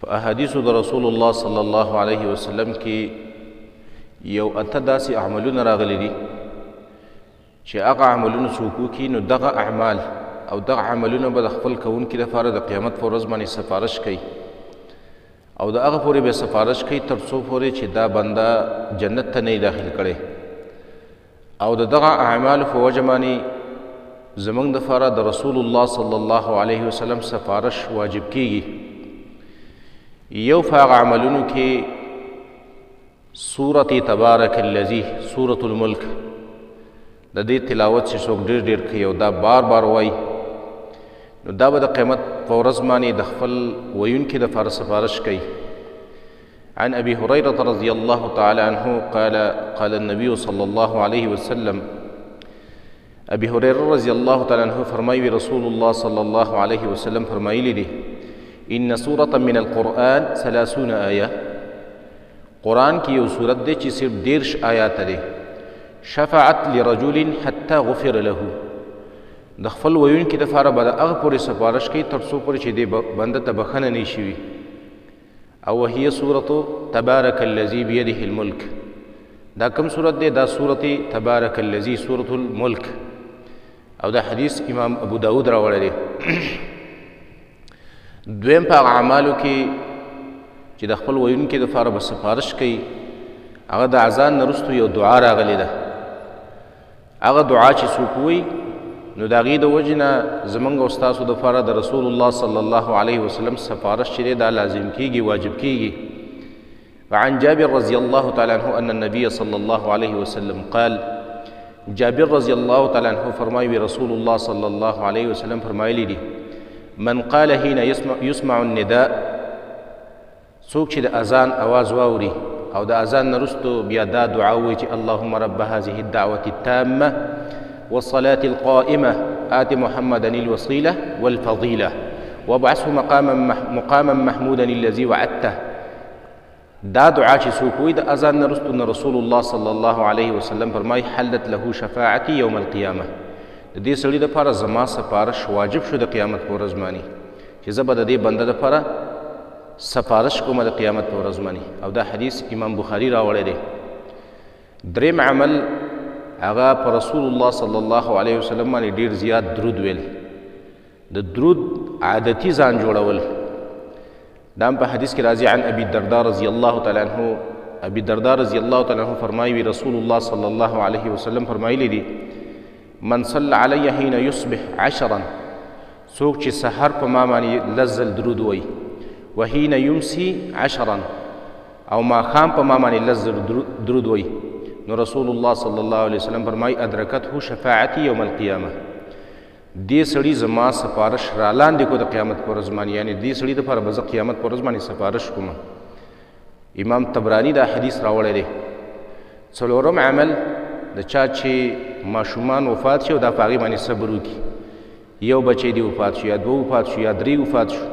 په احادیثو د رسول الله صلی الله علیه وسلم کې یو اته داسې عملونه راغلي دي چې هغه عملونه څوک وکړي نو دغه اعمال او دغه عملونه به د خپل کوونکي لپاره د قیامت په ورځ باندې سفارش کوي او د هغه پورې به سفارش کوي تر څو پورې چې دا بنده جنت ته نه داخل کړي او د دغه اعمالو په وجه باندې زموږ دپاره د رسول الله صلی الله علیه وسلم سفارش واجب کیږي. یو په هغه عملونو کې سورة تبارک الذی سورة الملک د دې تلاوت چې څوک ډېر ډېر کوي او دا بار بار وایي نو دا به د قیامت په ورځ باندې د خپل ویونکي دپاره سفارش کوي. عن أبي هريرة رضي الله تعالى عنه قال النبي صلى الله عليه وسلم ابي هريره رضي الله تعالى عنه فرمایي رسول الله صلى الله عليه وسلم فرمایلی دي ان سورة من القرآن 30 آیه قرآن کی یو سورت دی چې صرف 10 آیات دی شفعت لرجل حتى غفر له د خپل ویونکي دپاره به د هغه پورې سفارش کوي تر څو پورې چې دې بنده ته بخښنه نه شوي او وهي سورة تبارک الذي بيده الملک دا کوم سورت دی دا سورة تبارک الذي سورة الملک او دا حدیث امام ابو داود راوړی دی. دویم په اعمالو کې چې د خپل ویونکي دپاره به سفارش کوي هغه د اذان نه وروسته یو دعا راغلې ده. هغه دعا چې څوک وایي نو د هغې د وجې نه زموږ او ستاسو دپاره د رسول الله صلی الله علیه وسلم سفارش چې دی دا لازم کیږي واجب کیږي. وعن جابر رضی الله تعالی عنه ان النبي صلی الله علیه وسلم قال جابر رضی الله تعالی عنه فرمایي رسول الله صلی الله علیه وسلم فرمایلی دي من قال حين يسمع النداء څوک چې د اذان اواز واوري او د اذان نه وروسته بیا دا دعا وایي چې اللهم رب هذه الدعوة التامة والصلاة القائمة آت محمدا الوسيلة والفضيلة وابعثه مقاما محمودا الذي وعدته. دا دعا چې څوک وایي د اذان نه وروسته نه رسول الله صلی الله علیه وسلم فرمایي حلت له شفاعتي یوم القیامة د دې سړي دپاره زما سفارش واجب شو د قیامت په ورځ باندې چې زه به د دې بنده دپاره سفارش کوم د قیامت په ورځ باندې او دا حدیث امام بخاري راوړی دی. دریم عمل هغه په رسول الله صلی الله علیه وسلم باندې ډېر زیات درود ویل د درود عادتي ځان جوړول. دا هم په حدیث کې راځي عن ابي الدرداء رضی الله تعالی عنه ابي الدرداء رضی الله تعالی عنه فرمایي رسول الله صلی الله علیه وسلم فرمایلی دي من صلى علي حين يصبح 10 څوک چې سحر په ما باندې لزل درود وایي وحين يمسي 10 او ماښام په ما باندې لزل درود وایي نو رسول الله صلی الله علیه وسلم فرمایي ادرکته شفاعتي یوم القیامه دې سړي زما سفارش را لاندې کو د قیامت په ورځ باندې یعنې دې سړي دپاره به زه قیامت په ورځ باندې سفارش کوم. امام طبراني دا حدیث راوړی دی. څلورم عمل د چا چې ماشومان وفات شي او دا په هغې باندې صبر وکړي یو بچی دی وفات شو یا دوه وفات شو یا درې وفات شو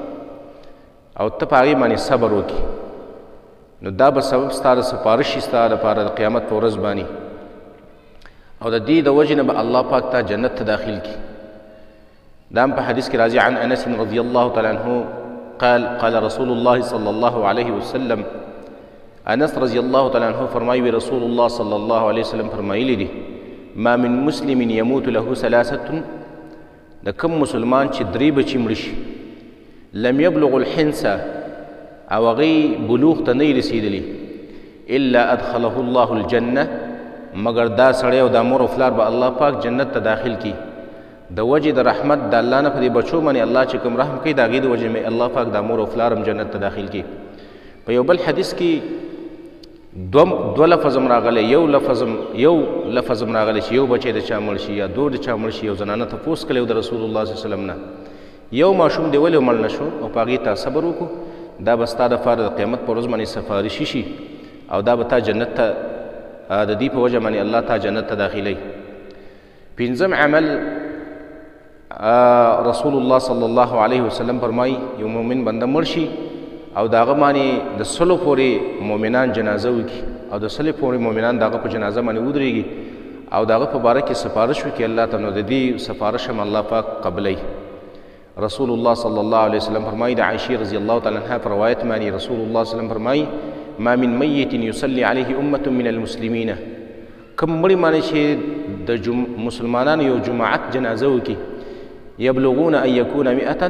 او ته په هغې باندې صبر وکړي نو دا به سبب ستا د سفارش شي ستا دپاره د قیامت په ورځ باندې او د دې د وجې نه به الله پاک تا جنت ته داخل کړي. دا هم په حدیث کې راځي عن انس رضی الله تعالی عنه قال رسول الله صلی الله علیه وسلم انس رضی الله تعالی عنه فرمایي رسول الله صلی الله علیه وسلم فرمایلی دي ما من مسلم يموت له 3 د کوم مسلمان چې 3 بچي مړه شي لم يبلغ الحنس او هغې بلوغ ته نه رسېدلي الا ادخله الله الجنه مگر دا سړی او دا مور او پلار به الله پاک جنت ته داخل کړي د وجې د رحمت د الله نه په دې بچو باندې الله چې کوم رحم کوي د هغې د وجې مې الله پاک دا مور او پلار هم جنت ته داخل کړي. په یو بل حدیث کې دو لفظ هم راغلی یو لفظ هم راغلی چې یو بچی د چا مړ شي یا دوه د چا مړ شي. یو زنانه تپوس کړی د رسول الله صلی الله علیه وسلم نه یو ماشوم دی ولې مړ نه شو او په هغې ته صبر وکړو دا به ستا دپاره د قیامت په ورځ باندې سفارشي شي او دا به تا جنت ته د دې په وجه باندې الله تا جنت ته داخلوي. پنځم عمل رسول الله صلی الله علیه وسلم فرمایي یو مؤمن بنده مړ شي او د هغه باندې د 100 پورې مؤمنان جنازه وکړي او د 100 پورې مؤمنان د هغه په جنازه باندې ودرېږي او د هغه په باره کې سفارش وکړي الله ته نو د دې سفارش هم الله پاک قبلوي. رسول الله صلی الله علیه وسلم فرمایي د عائشې رضی الله تعالی عنها په روایت باندې رسول الله صلی الله علیه وسلم فرمایي ما من میت یصلی علیه امة من المسلمین کوم مړي باندې چې د مسلمانانو یو جماعت جنازه وکړي یبلغون ان یکون 100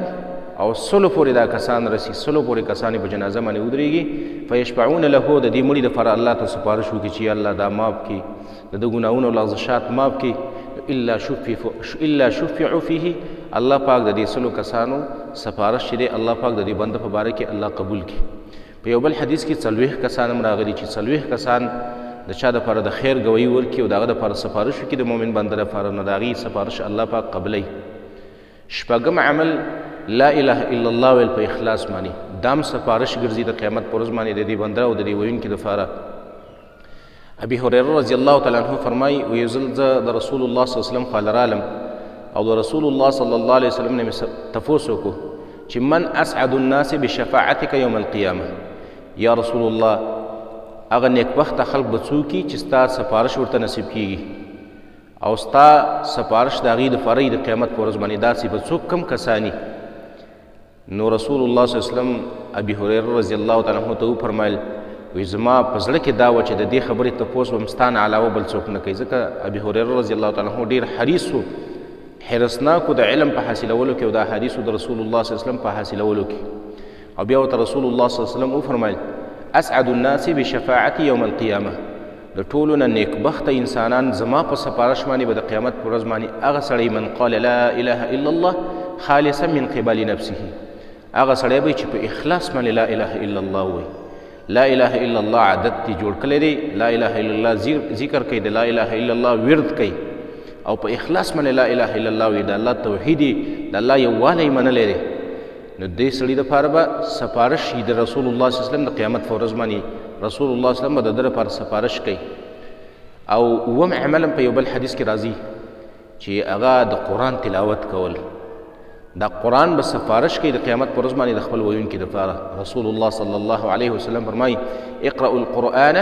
او سلو پورې دا کسان رسی سلو پورې کسان په جنازه باندې ودرېږي فیشفعون له د دې مړي دپاره الله ته سپارش وکړي چې الله دا معاف کړي د ده ګناهونه او لغزشات معاف کړي الا شفعوا فیه الله پاک د دې سلو کسانو سپارش چې دی الله پاک د دې بنده په باره کې الله قبول کړي په یو بل حدیث کې 40 کسان هم راغلي چې 40 کسان د چا دپاره د خیر ګویي ورکړي او د هغه دپاره سپارش وکړي د مؤمن بنده دپاره نو د هغې سپارش الله پاک قبلوي شپږم عمل لا اله الا الله ویل په اخلاص باندې دام سپارش ګرځي د قیامت په ورځ باندې د دې بنده او د دې ویونکي دپاره ابي هريره رضی الله تعالی عنه فرمایي ویل زه د رسول الله صلی الله علیه وسلم خواله رالم او د رسول الله صلی الله علیه وسلم نه مې تپوس وکړو چې من اسعد الناس بشفاعتک یوم القیامه یا رسول الله هغه نیکبخته خلق به څوک چې ستا سپارش ورته نصیب کیږي او ستا سپارش د هغې دپاره د قیامت په ورځ باندې داسې به څوک کم کسانی نو رسول الله صلی الله علیه وسلم ابي هريره رضی الله تعالی عنه ته وفرمایل وی زما په زړه کې دا وه چې د دې خبرې تپوس به م ستا نه علاوه بل څوک نه کوي ځکه ابي هريره رضی الله تعالی عنه ډېر حریص و حرصناک د علم په حاصلولو کې او د احادیثو د رسول الله صلی الله علیه وسلم په حاصلولو کې او بیا ورته رسول الله صلی الله علیه وسلم وفرمایل اسعد الناس بشفاعتي یوم القیامه د ټولو نه نیکبخته انسانان زما په سپارش باندې به د قیامت په ورځ باندې هغه سړی من قال لا اله الا الله خالصا من قبل نفسه هغه سړی به چې په اخلاص باندې لا اله الا الله وایي لا اله الا الله عادت دی جوړ کړی دی لا اله الا الله ذکر کوي د لا اله الا الله ورد کوي او په اخلاص باندې لا اله الا الله وایي د الله توحید د الله یووالی منلی دی نو دې سړي دپاره به سپارش شي د رسول الله صلی الله علیه وسلم د قیامت په ورځ باندې رسول الله صلی الله علیه وسلم به د ده دپاره سپارش کوي او اووم عمل په یو بل حدیث کې راځي چې هغه د قرآن تلاوت کول دا قرآن به سفارش کوي د قیامت پر ورځ باندې د خپل ویونکي دپاره رسول الله صلی الله علیه وسلم فرمایي اقرأوا القرآن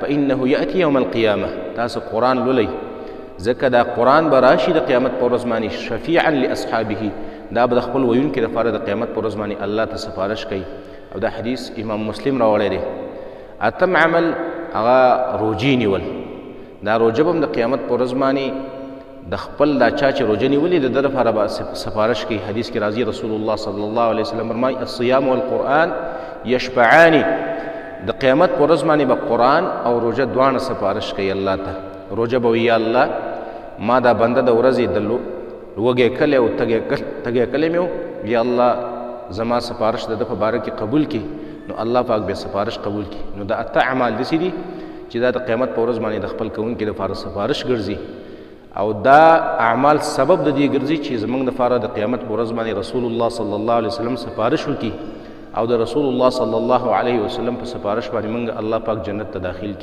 فانه یأتي یوم القیامه تاسو قرآن لولئ ځکه دا قرآن به راشي د قیامت پر ورځ باندې شفیعا لاصحابه دا به د خپل ویونکي دپاره د قیامت پر ورځ باندې الله ته سفارش کوي او دا حدیث امام مسلم راوړی دی اتم عمل هغه روجې نیول دا روجه به هم د قیامت په ورځ باندې د خپل دا چا چې روجه نیولې د ده لپاره به سفارش کوي حدیث کې راځي رسول الله صلی الله علیه وسلم فرمایي الصیام والقرآن یشفعان د قیامت په ورځ باندې به قرآن او روجه دواړه سفارش کوي الله ته روجه به وي یا الله ما دا بنده د ورځې د وږی کلی او تږی کلی مې و یا الله زما سفارش د ده په باره کې قبول کړي نو الله پاک بیا سفارش قبول کړي نو دا اته اعمال داسې دي چې دا د قیامت په ورځ باندې د خپل کوونکي دپاره سفارش ګرځي او دا اعمال سبب د دې ګرځي چې زموږ دپاره د قیامت په ورځ باندې رسول الله صلی الله علیه وسلم سفارش وکړي او د رسول الله صلی الله علیه وسلم په سفارش باندې موږ الله پاک جنت ته داخل کړي